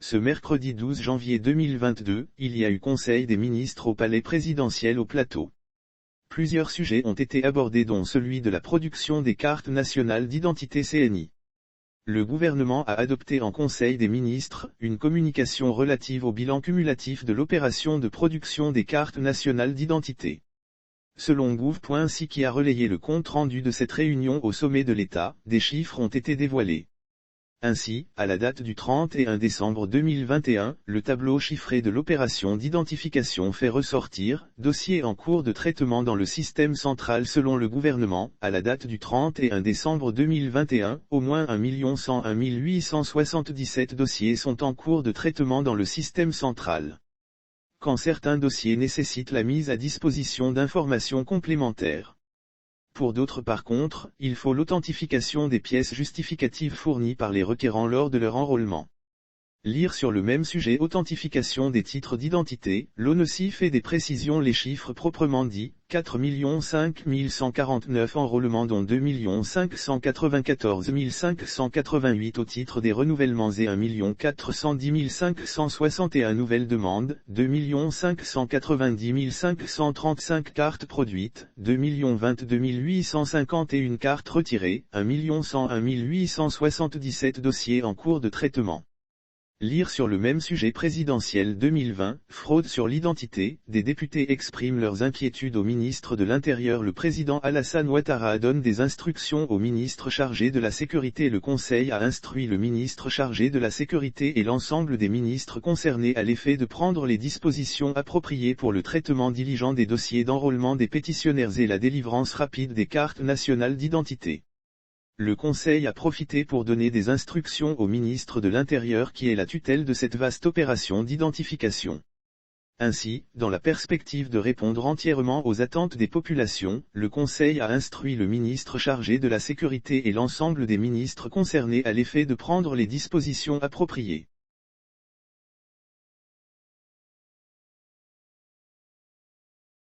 Ce mercredi 12 janvier 2022, il y a eu Conseil des ministres au palais présidentiel au Plateau. Plusieurs sujets ont été abordés dont celui de la production des cartes nationales d'identité CNI. Le gouvernement a adopté en Conseil des ministres une communication relative au bilan cumulatif de l'opération de production des cartes nationales d'identité. Selon gouv.si qui a relayé le compte-rendu de cette réunion au sommet de l'État, des chiffres ont été dévoilés. Ainsi, à la date du 31 décembre 2021, le tableau chiffré de l'opération d'identification fait ressortir « dossiers en cours de traitement dans le système central » selon le gouvernement. À la date du 31 décembre 2021, au moins 1 101 877 dossiers sont en cours de traitement dans le système central. Quand certains dossiers nécessitent la mise à disposition d'informations complémentaires. Pour d'autres par contre, il faut l'authentification des pièces justificatives fournies par les requérants lors de leur enrôlement. Lire sur le même sujet authentification des titres d'identité, l'ONESI fait des précisions. Les chiffres proprement dits, 4 5 149 enrôlements dont 2 594 588 au titre des renouvellements et 1 410 561 nouvelles demandes, 2 590 535 cartes produites, 2 022 851 cartes retirées, 1 101 877 dossiers en cours de traitement. Lire sur le même sujet présidentiel 2020, fraude sur l'identité, des députés expriment leurs inquiétudes au ministre de l'Intérieur. Le président Alassane Ouattara donne des instructions au ministre chargé de la Sécurité. Le Conseil a instruit le ministre chargé de la Sécurité et l'ensemble des ministres concernés à l'effet de prendre les dispositions appropriées pour le traitement diligent des dossiers d'enrôlement des pétitionnaires et la délivrance rapide des cartes nationales d'identité. Le Conseil a profité pour donner des instructions au ministre de l'Intérieur qui est la tutelle de cette vaste opération d'identification. Ainsi, dans la perspective de répondre entièrement aux attentes des populations, le Conseil a instruit le ministre chargé de la Sécurité et l'ensemble des ministres concernés à l'effet de prendre les dispositions appropriées.